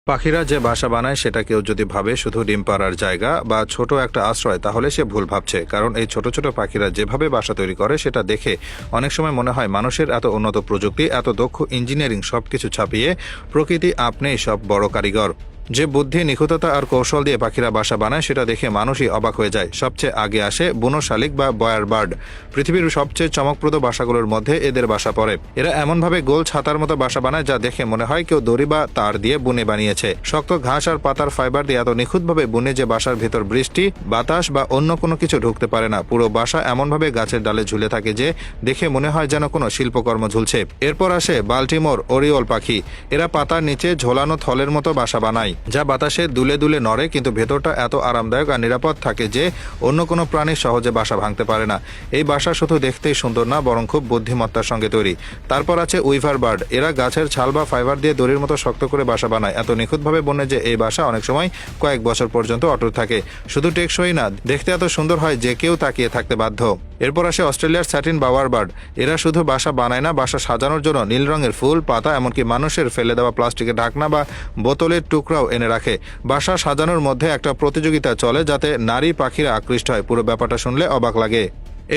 পাখিরা যে বাসা বানায় সেটা কেউ যদি ভাবে শুধু ডিম পাড়ার জায়গা বা ছোট একটা আশ্রয়, তাহলে সে ভুল ভাবছে। কারণ এই ছোট ছোট পাখিরা যেভাবে বাসা তৈরি করে সেটা দেখে অনেক সময় মনে হয় মানুষের এত উন্নত প্রযুক্তি, এত দক্ষ ইঞ্জিনিয়ারিং সবকিছু ছাপিয়ে প্রকৃতি আপনিই সব বড় কারিগর। যে বুদ্ধি, নিখুঁততা আর কৌশল দিয়ে পাখিরা বাসা বানায় সেটা দেখে মানুষই অবাক হয়ে যায়। সবচেয়ে আগে আসে বুনো শালিক বা বয়ার বার্ড। পৃথিবীর সবচেয়ে চমকপ্রদ বাসাগুলোর মধ্যে এদের বাসা পড়ে। এরা এমনভাবে গোল ছাতার মতো বাসা বানায় যা দেখে মনে হয় কেউ দড়ি বা তার দিয়ে বুনে বানিয়েছে। শক্ত ঘাস আর পাতার ফাইবার দিয়ে এত নিখুঁতভাবে বুনে যে বাসার ভেতর বৃষ্টি, বাতাস বা অন্য কোনো কিছু ঢুকতে পারে না। পুরো বাসা এমনভাবে গাছের ডালে ঝুলে থাকে যে দেখে মনে হয় যেন কোনো শিল্পকর্ম ঝুলছে। এরপর আসে বাল্টিমোর ওরিওল পাখি। এরা পাতার নিচে ঝোলানো থলের মতো বাসা বানায়, যা বাতাসে দুলে দুলে নড়ে, কিন্তু ভেতরটা এত আরামদায়ক আর নিরাপদ থাকে যে অন্য কোনো প্রাণী সহজে বাসা ভাঙতে পারে না। এই বাসা শুধু দেখতেই সুন্দর না, বরং খুব বুদ্ধিমত্তার সঙ্গে তৈরি। তারপর আছে উইভার বার্ড। এরা গাছের ছাল বা ফাইবার দিয়ে দড়ির মতো শক্ত করে বাসা বানায়। এত নিখুঁতভাবে বনে যে এই বাসা অনেক সময় কয়েক বছর পর্যন্ত অটুট থাকে। শুধু টেকসই না, দেখতে এত সুন্দর হয় যে কেউ তাকিয়ে থাকতে বাধ্য। এরপর আসে অস্ট্রেলিয়ার স্যাটিন বাওয়ার বার্ড। এরা শুধু বাসা বানায় না, বাসা সাজানোর জন্য নীল রঙের ফুল, পাতা, এমনকি মানুষের ফেলে দেওয়া প্লাস্টিকের ঢাকনা বা বোতলের টুকরাও এনে রাখে। বাসা সাজানোর মধ্যে একটা প্রতিযোগিতা চলে যাতে নারী পাখিরা আকৃষ্ট হয়। পুরো ব্যাপারটা শুনলে অবাক লাগে।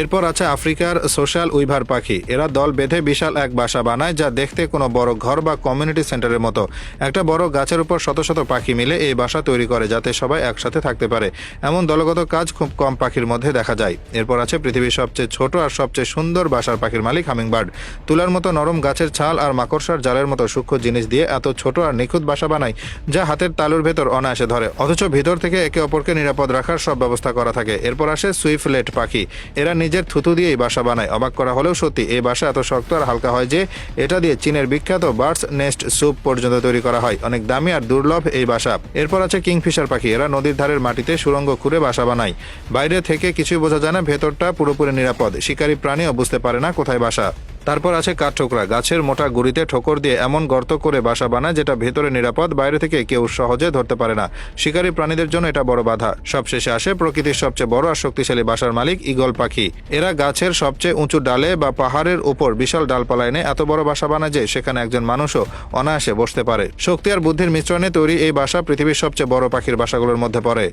এরপর আছে আফ্রিকার সোশ্যাল উইভার পাখি। এরা দল বেঁধে বিশাল এক বাসা বানায় যা দেখতে কোনো বড় ঘর বা কমিউনিটি সেন্টারের মতো। একটা বড় গাছের উপর শত শত পাখি মিলে এই বাসা তৈরি করে যাতে সবাই একসাথে থাকতে পারে। এমন দলগত কাজ খুব কম পাখির মধ্যে দেখা যায়। এরপর আছে পৃথিবীর সবচেয়ে ছোট আর সবচেয়ে সুন্দর বাসার পাখির মালিক হামিংবার্ড। তুলার মতো নরম গাছের ছাল আর মাকড়সার জালের মতো সূক্ষ্ম জিনিস দিয়ে এত ছোট আর নিখুঁত বাসা বানায় যা হাতের তালুর ভেতর অনায়াসে ধরে, অথচ ভিতর থেকে একে অপরকে নিরাপদ রাখার সব ব্যবস্থা করা থাকে। এরপর আসে সুইফলেট পাখি। এরা নিজের থুতু দিয়ে এই বাসা বানায়। অবাক করা হলেও সত্যি, এই বাসা এত শক্ত আর হালকা হয় যে এটা দিয়ে চীনের বিখ্যাত বার্ডস নেস্ট স্যুপ পর্যন্ত তৈরি করা হয়। অনেক দামি আর দুর্লভ এই বাসা। এরপর আছে কিংফিশার পাখি। এরা নদীর ধারের মাটিতে সুড়ঙ্গ খুঁড়ে বাসা বানায়। বাইরে থেকে কিছুই বোঝা যায় না, ভেতরটা পুরোপুরি নিরাপদ। শিকারী প্রাণীও বুঝতে পারে না কোথায় বাসা। তারপর আছে কাঠঠোকরা। গাছের মোটা গুড়িতে ঠোকর দিয়ে এমন গর্ত করে বাসা বানায় যেটা ভেতরে নিরাপদ, বাইরে থেকে কেউ সহজে ধরতে পারে না। শিকারী প্রাণীদের জন্য এটা বড় বাধা। সবশেষে আসে প্রকৃতির সবচেয়ে বড় আর শক্তিশালী বাসার মালিক, ঈগল পাখি। এরা গাছের সবচেয়ে উঁচু ডালে বা পাহাড়ের উপর বিশাল ডালপালা এনে এত বড় বাসা বানায় যে সেখানে একজন মানুষও অনায়াসে বসতে পারে। শক্তি আর বুদ্ধির মিশ্রণে তৈরি এই বাসা পৃথিবীর সবচেয়ে বড় পাখির বাসাগুলোর মধ্যে পড়ে।